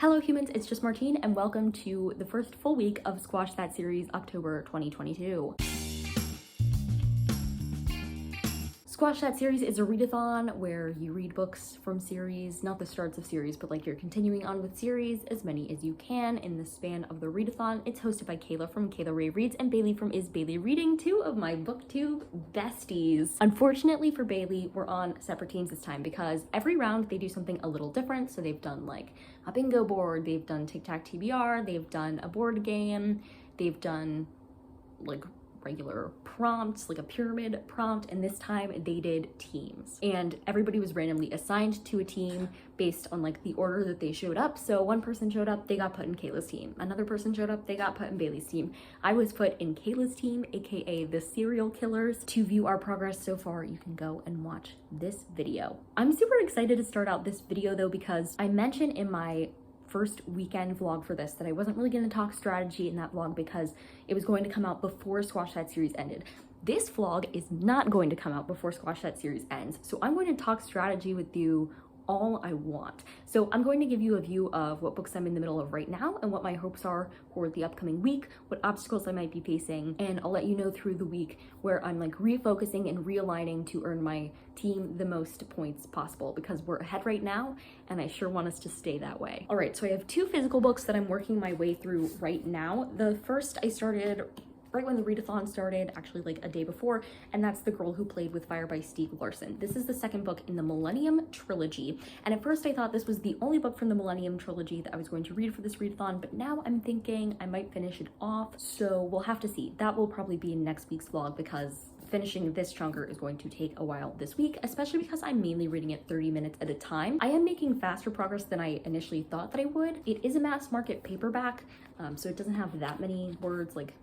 Hello humans, it's just Martine and welcome to the first full week of Squash That Series October 2022. Squash That Series is a readathon where you read books from series, not the starts of series, but like you're continuing on with series, as many as you can in the span of the readathon. It's hosted by Kayla from Kayla Ray Reads and Bailey from Is Bailey Reading, two of my booktube besties. Unfortunately for Bailey, we're on separate teams this time because every round they do something a little different. So they've done like a bingo board, they've done tic-tac TBR, they've done a board game, they've done like regular prompts, like a pyramid prompt, and this time they did teams. And everybody was randomly assigned to a team based on like the order that they showed up. So one person showed up, they got put in Kayla's team. Another person showed up, they got put in Bailey's team. I was put in Kayla's team, aka the Serial Killers. To view our progress so far, you can go and watch this video. I'm super excited to start out this video though, because I mentioned in my first weekend vlog for this that I wasn't really going to talk strategy in that vlog because it was going to come out before Squash That Series ended. This vlog is not going to come out before Squash That Series ends, so I'm going to talk strategy with you all I want. So I'm going to give you a view of what books I'm in the middle of right now and what my hopes are for the upcoming week, what obstacles I might be facing, and I'll let you know through the week where I'm like refocusing and realigning to earn my team the most points possible, because we're ahead right now and I sure want us to stay that way. All right, so I have two physical books that I'm working my way through right now. The first I started right when the readathon started, actually like a day before, and that's The Girl Who Played with Fire by Stieg Larsson. This is the second book in the Millennium Trilogy, and at first I thought this was the only book from the Millennium Trilogy that I was going to read for this readathon, but now I'm thinking I might finish it off, so we'll have to see. That will probably be in next week's vlog because finishing this chunker is going to take a while this week, especially because I'm mainly reading it 30 minutes at a time. I am making faster progress than I initially thought that I would. It is a mass market paperback, so it doesn't have that many words like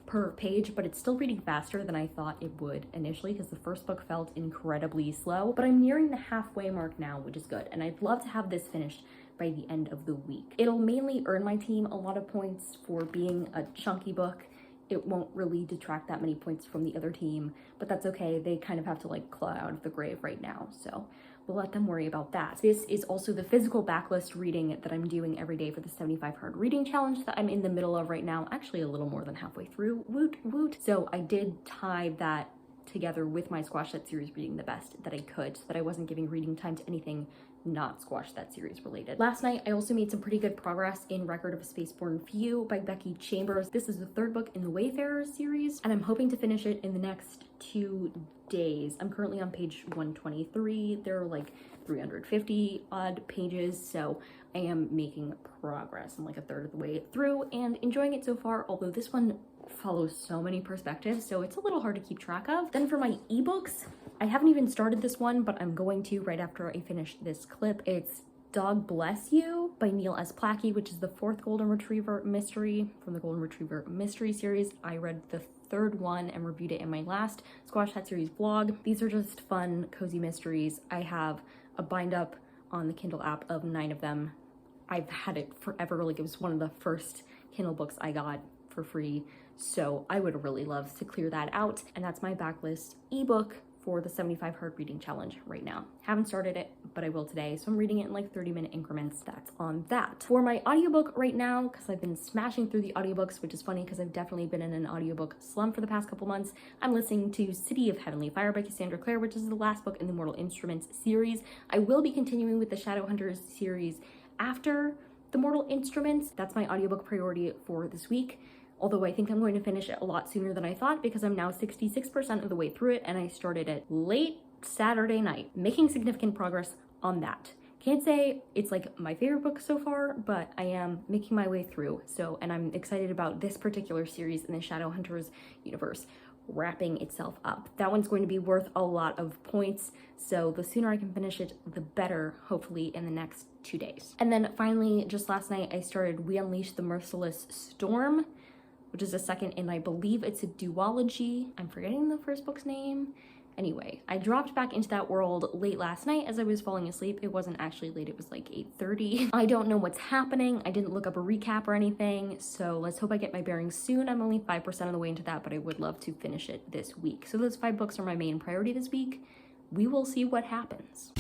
per page, but it's still reading faster than I thought it would initially because the first book felt incredibly slow, but I'm nearing the halfway mark now, which is good, and I'd love to have this finished by the end of the week. It'll mainly earn my team a lot of points for being a chunky book. It won't really detract that many points from the other team, but that's okay. They kind of have to like claw out of the grave right now, so we'll let them worry about that. This is also the physical backlist reading that I'm doing every day for the 75 Hard Reading Challenge that I'm in the middle of right now, actually a little more than halfway through, woot woot. So I did tie that together with my Squash That Series reading the best that I could, so that I wasn't giving reading time to anything not Squash That Series related. Last night, I also made some pretty good progress in Record of a Spaceborne Few by Becky Chambers. This is the third book in the Wayfarers series, and I'm hoping to finish it in the next 2 days. I'm currently on page 123. There are like 350 odd pages, so I am making progress. I'm like a third of the way through and enjoying it so far, although this one follows so many perspectives, so it's a little hard to keep track of. Then for my ebooks, I haven't even started this one, but I'm going to right after I finish this clip. It's Dog Bless You by Neil S. Plackey, which is the fourth Golden Retriever mystery from the Golden Retriever mystery series. I read the third one and reviewed it in my last Squash That Series vlog. These are just fun, cozy mysteries. I have a bind up on the Kindle app of 9 of them. I've had it forever. Like, it was one of the first Kindle books I got for free, so I would really love to clear that out, and that's my backlist ebook for the 75 Hard Reading Challenge right now. Haven't started it, but I will today, so I'm reading it in like 30-minute increments. That's on that. For my audiobook right now, because I've been smashing through the audiobooks, which is funny because I've definitely been in an audiobook slump for the past couple months, I'm listening to City of Heavenly Fire by Cassandra Clare, which is the last book in the Mortal Instruments series. I will be continuing with the Shadowhunters series after the Mortal Instruments. That's my audiobook priority for this week. Although I think I'm going to finish it a lot sooner than I thought because I'm now 66% of the way through it and I started it late Saturday night, making significant progress on that. Can't say it's like my favorite book so far, but I am making my way through. So, and I'm excited about this particular series in the Shadowhunters universe wrapping itself up. That one's going to be worth a lot of points, so the sooner I can finish it, the better, hopefully in the next 2 days. And then finally, just last night, I started We Unleash the Merciless Storm, which is a second in, I believe it's a duology. I'm forgetting the first book's name. Anyway, I dropped back into that world late last night as I was falling asleep. It wasn't actually late, it was like 8:30. I don't know what's happening. I didn't look up a recap or anything, so let's hope I get my bearings soon. I'm only 5% of the way into that, but I would love to finish it this week. So those 5 books are my main priority this week. We will see what happens.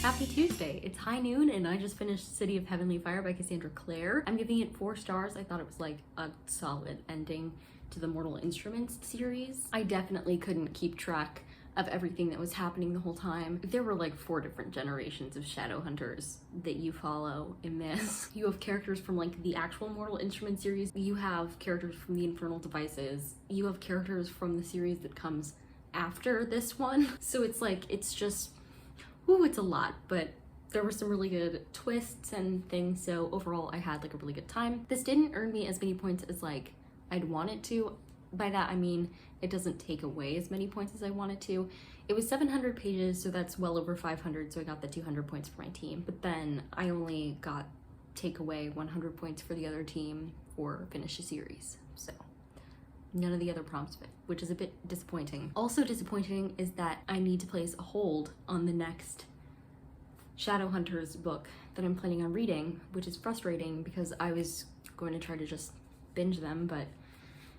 Happy Tuesday. It's high noon and I just finished City of Heavenly Fire by Cassandra Clare. I'm giving it 4 stars. I thought it was like a solid ending to the Mortal Instruments series. I definitely couldn't keep track of everything that was happening the whole time. There were like 4 different generations of Shadowhunters that you follow in this. You have characters from like the actual Mortal Instruments series. You have characters from the Infernal Devices. You have characters from the series that comes after this one. So it's like, it's just, ooh, it's a lot, but there were some really good twists and things. So overall, I had like a really good time. This didn't earn me as many points as like I'd want it to. By that, I mean, it doesn't take away as many points as I wanted to. It was 700 pages, so that's well over 500, so I got the 200 points for my team. But then I only got take away 100 points for the other team for finish a series. So none of the other prompts fit, which is a bit disappointing. Also disappointing is that I need to place a hold on the next Shadowhunters book that I'm planning on reading, which is frustrating because I was going to try to just binge them, but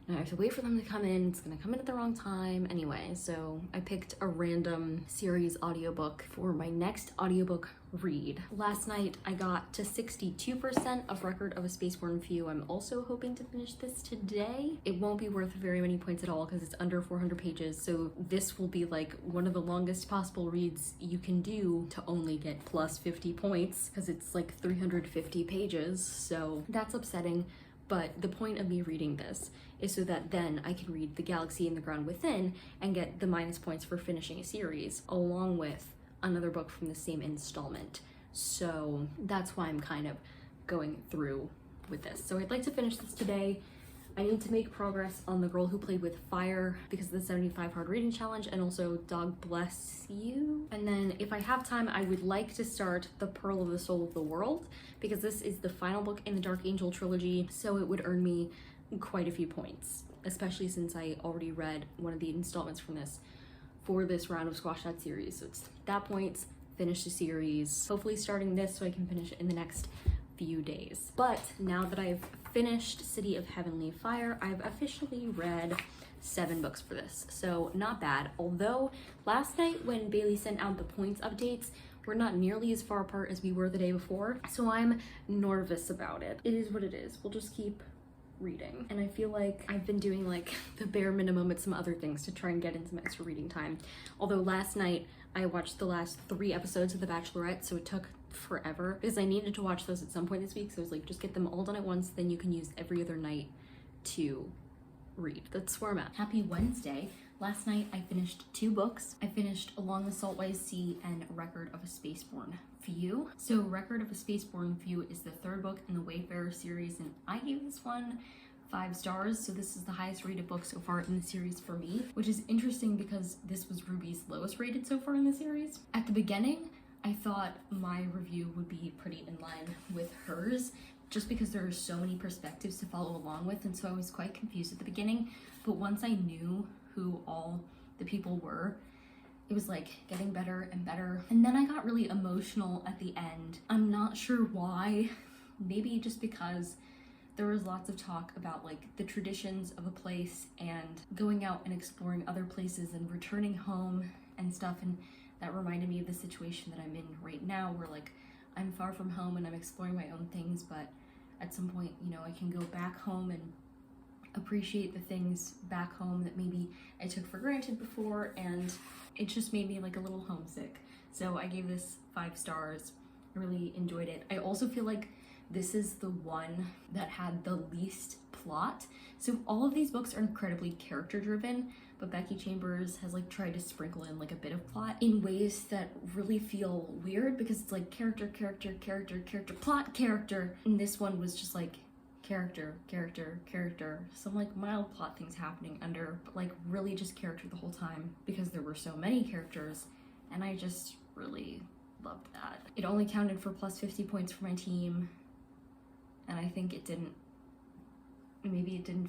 now I have to wait for them to come in. It's gonna come in at the wrong time. Anyway, so I picked a random series audiobook for my next audiobook read. Last night I got to 62% of Record of a Spaceborne Few. I'm also hoping to finish this today. It won't be worth very many points at all because it's under 400 pages. So this will be like one of the longest possible reads you can do to only get plus 50 points because it's like 350 pages. So that's upsetting. But the point of me reading this is so that then I can read The Galaxy and the Ground Within and get the minus points for finishing a series along with another book from the same installment. So that's why I'm kind of going through with this. So I'd like to finish this today. I need to make progress on The Girl Who Played with Fire because of the 75 hard reading challenge, and also Dog Bless You. And then if I have time, I would like to start The Pearl of the Soul of the World because this is the final book in the Dark Angel trilogy, so it would earn me quite a few points, especially since I already read one of the installments from this for this round of Squash That series. So it's that points, finish the series, hopefully starting this so I can finish it in the next few days. But now that I've finished City of Heavenly Fire, I've officially read 7 books for this, so not bad. Although last night when Bailey sent out the points updates, we're not nearly as far apart as we were the day before, so I'm nervous about it. It is what it is. We'll just keep reading. And I feel like I've been doing like the bare minimum at some other things to try and get in some extra reading time. Although last night I watched the last 3 episodes of The Bachelorette, so it took forever because I needed to watch those at some point this week. So I was like, just get them all done at once, then you can use every other night to read. That's where I'm at. Happy Wednesday. Last night I finished 2 books. I finished Along the Saltways Sea and Record of a Spaceborne Few. So Record of a Spaceborne Few is the 3rd book in the Wayfarer series, and I gave this one 5 stars, so this is the highest rated book so far in the series for me, which is interesting because this was Ruby's lowest rated so far in the series. At the beginning, I thought my review would be pretty in line with hers, just because there are so many perspectives to follow along with, and so I was quite confused at the beginning. But once I knew who all the people were, it was like getting better and better. And then I got really emotional at the end. I'm not sure why. Maybe just because there was lots of talk about like the traditions of a place and going out and exploring other places and returning home and stuff, and that reminded me of the situation that I'm in right now, where like I'm far from home and I'm exploring my own things, but at some point, you know, I can go back home and appreciate the things back home that maybe I took for granted before, and it just made me like a little homesick. So I gave this 5 stars. I really enjoyed it. I also feel like this is the one that had the least plot. So all of these books are incredibly character driven, but Becky Chambers has like tried to sprinkle in like a bit of plot in ways that really feel weird because it's like character, character, character, character, plot, character. And this one was just like character, character, character. Some like mild plot things happening under, but like really just character the whole time because there were so many characters, and I just really loved that. It only counted for plus 50 points for my team, and I think it didn't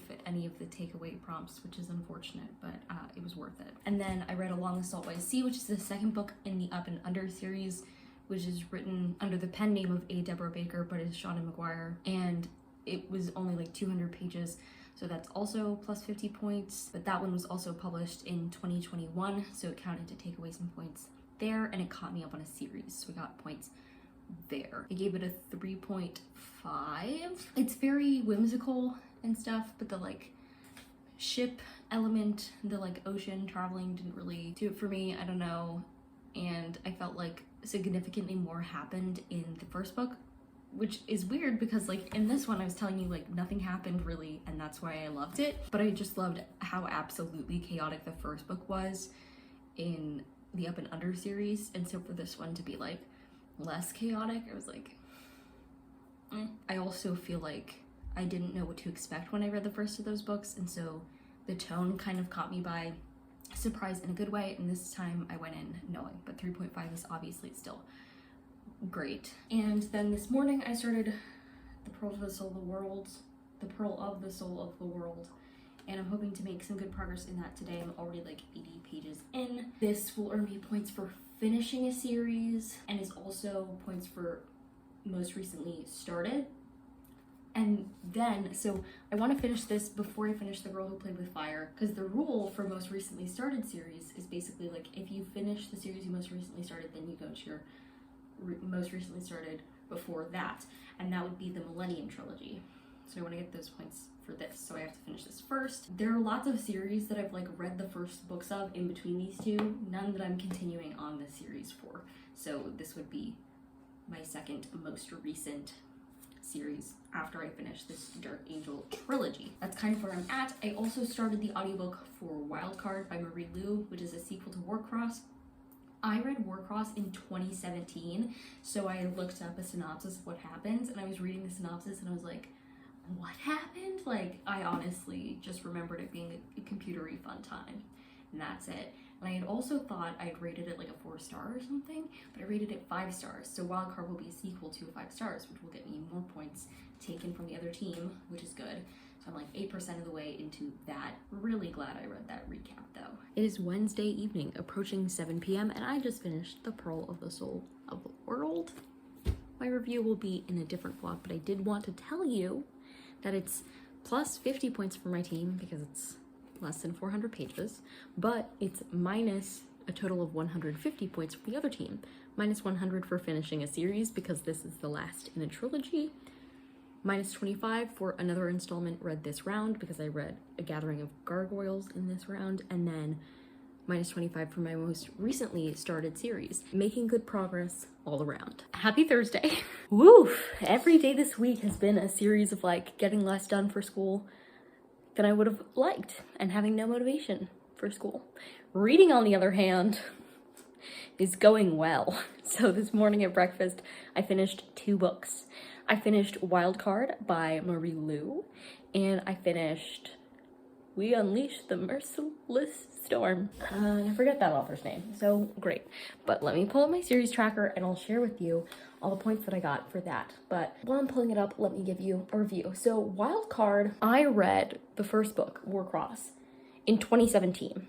fit any of the takeaway prompts, which is unfortunate, but it was worth it. And then I read Along the Saltways Sea, which is the 2nd book in the Up and Under series, which is written under the pen name of A. Deborah Baker, but is Shauna McGuire, and it was only like 200 pages, so that's also plus 50 points, but that one was also published in 2021, so it counted to take away some points there, and it caught me up on a series, so I got points there. I gave it a 3.5. It's very whimsical and stuff, but the like ship element, the like ocean traveling didn't really do it for me. I don't know. And I felt like significantly more happened in the first book, which is weird because like in this one I was telling you like nothing happened really, and that's why I loved it. But I just loved how absolutely chaotic the first book was in the Up and Under series, and so for this one to be like less chaotic, I was like I also feel like I didn't know what to expect when I read the first of those books, and so the tone kind of caught me by surprise in a good way, and this time I went in knowing. But 3.5 is obviously still great. And then this morning I started The Pearl of the Soul of the World, The Pearl of the Soul of the World, and I'm hoping to make some good progress in that today. I'm already like 80 pages in. This will earn me points for finishing a series, and is also points for most recently started. And then, so I want to finish this before I finish The Girl Who Played with Fire, because the rule for most recently started series is basically like if you finish the series you most recently started, then you go to your most recently started before that, and that would be the Millennium Trilogy. So I want to get those points for this, so I have to finish this first. There are lots of series that I've like read the first books of in between these two, none that I'm continuing on the series for. So this would be my second most recent series after I finish this Dark Angel trilogy. That's kind of where I'm at. I also started the audiobook for Wildcard by Marie Lu, which is a sequel to Warcross. I read Warcross in 2017, so I looked up a synopsis of what happens, and I was reading the synopsis and I was like, what happened? Like, I honestly just remembered it being a computery fun time, and that's it. And I had also thought I'd rated it like a 4-star or something, but I rated it 5 stars. So Wildcard will be a sequel to 5 stars, which will get me more points taken from the other team, which is good. So I'm like 8% of the way into that. Really glad I read that recap though. It is Wednesday evening, approaching 7 p.m., and I just finished The Pearl of the Soul of the World. My review will be in a different vlog, but I did want to tell you that it's plus 50 points for my team because it's less than 400 pages, but it's minus a total of 150 points for the other team, minus 100 for finishing a series because this is the last in a trilogy, minus 25 for another installment read this round because I read A Gathering of Gargoyles in this round, and then minus 25 for my most recently started series. Making good progress all around. Happy Thursday. Woo! Every day this week has been a series of like getting less done for school than I would have liked and having no motivation for school. Reading, on the other hand, is going well. So this morning at breakfast, I finished 2 books. I finished Wildcard by Marie Lu, and I finished We Unleash the Merciless Storm. I forget that author's name, so great. But let me pull up my series tracker and I'll share with you all the points that I got for that. But while I'm pulling it up, let me give you a review. So Wildcard, I read the first book, Warcross, in 2017.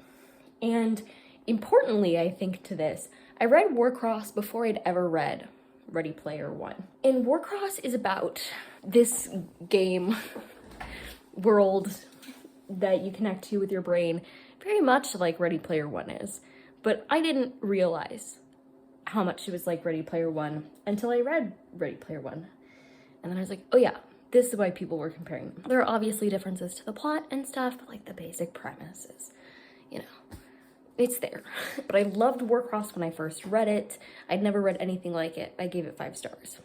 And importantly, I think to this, I read Warcross before I'd ever read Ready Player One. And Warcross is about this game world that you connect to with your brain, very much like Ready Player One is. But I didn't realize how much it was like Ready Player One until I read Ready Player One. And then I was like, oh yeah, this is why people were comparing them. There are obviously differences to the plot and stuff, but like the basic premise is, you know, it's there. But I loved Warcross when I first read it. I'd never read anything like it. I gave it 5 stars.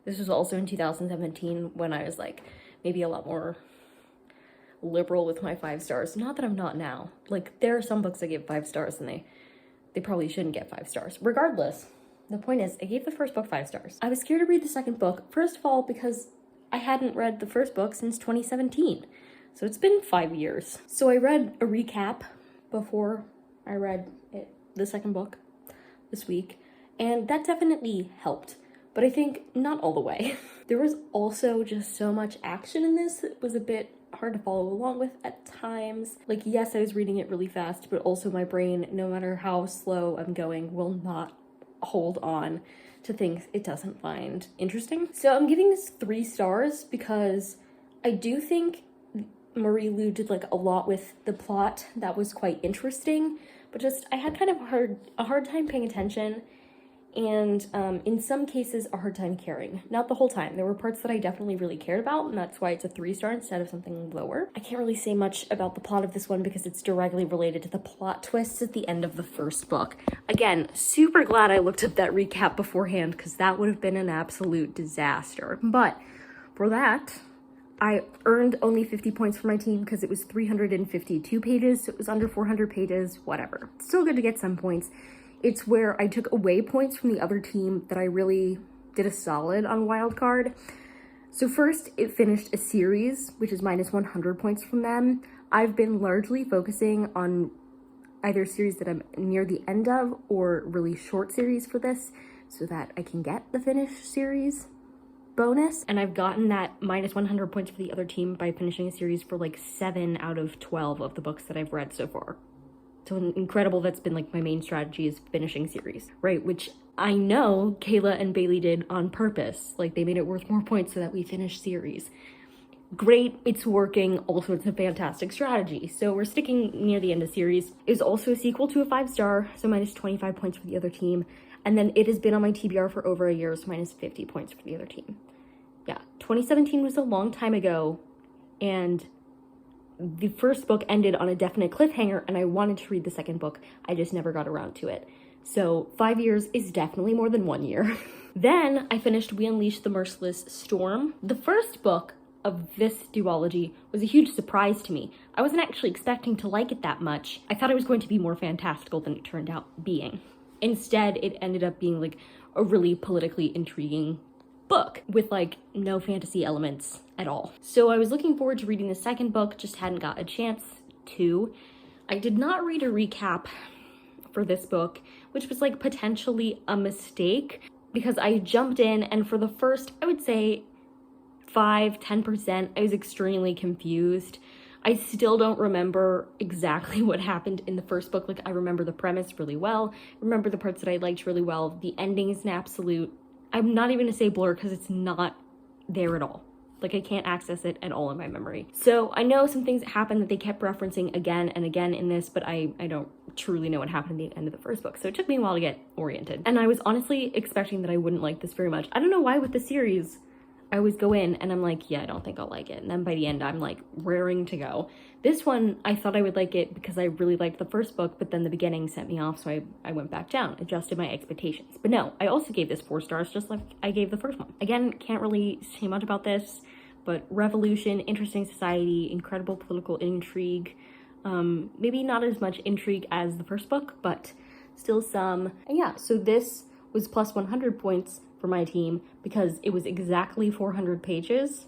This was also in 2017 when I was like maybe a lot more liberal with my 5 stars. Not that I'm not now. Like, there are some books I give 5 stars and they probably shouldn't get 5 stars. Regardless, the point is, I gave the first book 5 stars. I was scared to read the second book, first of all, because I hadn't read the first book since 2017. So it's been 5 years. So I read a recap before I read the second book this week, and that definitely helped. But I think not all the way. There was also just so much action in this, it was a bit hard to follow along with at times. Like, yes, I was reading it really fast, but also my brain, no matter how slow I'm going, will not hold on to things it doesn't find interesting. So I'm giving this 3 stars because I do think Marie Lu did like a lot with the plot that was quite interesting, but just I had kind of a hard time paying attention, and in some cases a hard time caring. Not the whole time. There were parts that I definitely really cared about, and that's why it's a 3-star instead of something lower. I can't really say much about the plot of this one because it's directly related to the plot twists at the end of the first book. Again, super glad I looked up that recap beforehand because that would have been an absolute disaster. But for that, I earned only 50 points for my team because it was 352 pages, so it was under 400 pages, whatever. Still good to get some points. It's where I took away points from the other team that I really did a solid on Wildcard. So first, it finished a series, which is minus 100 points from them. I've been largely focusing on either series that I'm near the end of or really short series for this so that I can get the finished series bonus. And I've gotten that minus 100 points for the other team by finishing a series for like 7 out of 12 of the books that I've read so far. So incredible. That's been like my main strategy is finishing series, right? Which I know Kayla and Bailey did on purpose. Like they made it worth more points so that we finished series. Great, it's working. Also, it's a fantastic strategy. So we're sticking near the end of series. Is also a sequel to a 5-star, so minus 25 points for the other team. And then it has been on my TBR for over a year, so minus 50 points for the other team. Yeah, 2017 was a long time ago, and the first book ended on a definite cliffhanger, and I wanted to read the second book. I just never got around to it. So 5 years is definitely more than 1 year. Then I finished We Unleash the Merciless Storm. The first book of this duology was a huge surprise to me. I wasn't actually expecting to like it that much. I thought it was going to be more fantastical than it turned out being. Instead, it ended up being like a really politically intriguing book with like no fantasy elements at all. So I was looking forward to reading the second book, just hadn't got a chance to. I did not read a recap for this book, which was like potentially a mistake because I jumped in and for the first, I would say 5-10%, I was extremely confused. I still don't remember exactly what happened in the first book. Like I remember the premise really well, remember the parts that I liked really well. The ending is an absolute, I'm not even gonna say blur because it's not there at all. Like I can't access it at all in my memory. So I know some things that happened that they kept referencing again and again in this, but I don't truly know what happened at the end of the first book. So it took me a while to get oriented. And I was honestly expecting that I wouldn't like this very much. I don't know why with the series, I always go in and I'm like, yeah, I don't think I'll like it. And then by the end, I'm like raring to go. This one, I thought I would like it because I really liked the first book, but then the beginning sent me off. So I went back down, adjusted my expectations. But no, I also gave this 4 stars, just like I gave the first one. Again, can't really say much about this, but revolution, interesting society, incredible political intrigue. Maybe not as much intrigue as the first book, but still some. And yeah, so this was plus 100 points for my team because it was exactly 400 pages.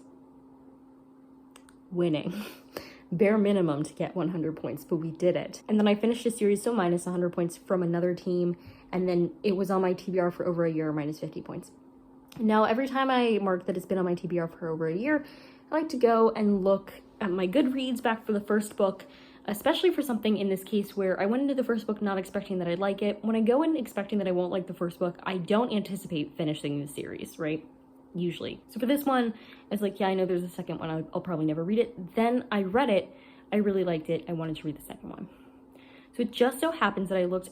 Winning. Bare minimum to get 100 points, but we did it. And then I finished a series, so minus 100 points from another team, and then it was on my TBR for over a year, minus 50 points. Now, every time I mark that it's been on my TBR for over a year, I like to go and look at my Goodreads back for the first book, especially for something in this case where I went into the first book not expecting that I'd like it. When I go in expecting that I won't like the first book, I don't anticipate finishing the series, right? Usually. So for this one, I was like, yeah, I know there's a second one. I'll probably never read it. Then I read it. I really liked it. I wanted to read the second one. So it just so happens that I looked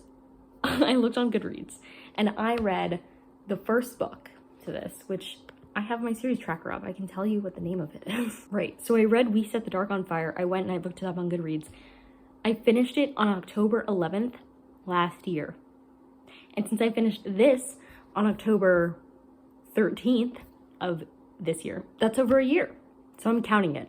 on Goodreads and I read the first book to this, which I have my series tracker up. I can tell you what the name of it is. Right. So I read We Set the Dark on Fire. I went and I looked it up on Goodreads. I finished it on October 11th last year. And since I finished this on October 13th of this year, that's over a year. So I'm counting it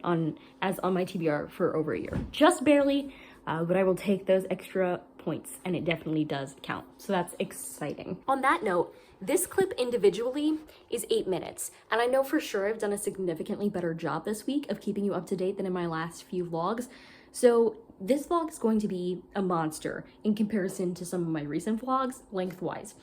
as on my TBR for over a year. Just barely, but I will take those extra points and it definitely does count. So that's exciting. On that note, this clip individually is 8 minutes, and I know for sure I've done a significantly better job this week of keeping you up to date than in my last few vlogs. So this vlog is going to be a monster in comparison to some of my recent vlogs lengthwise.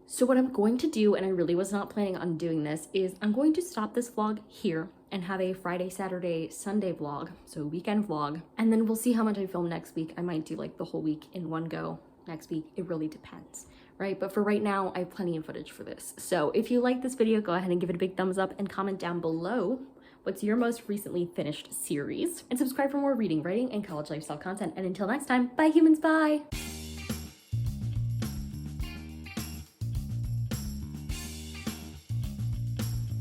So what I'm going to do, and I really was not planning on doing this, is I'm going to stop this vlog here and have a Friday, Saturday, Sunday vlog, so weekend vlog, and then we'll see how much I film next week. I might do like the whole week in one go next week. It really depends, right? But for right now, I have plenty of footage for this. So if you like this video, go ahead and give it a big thumbs up and comment down below what's your most recently finished series, and subscribe for more reading, writing, and college lifestyle content. And until next time, bye humans, bye!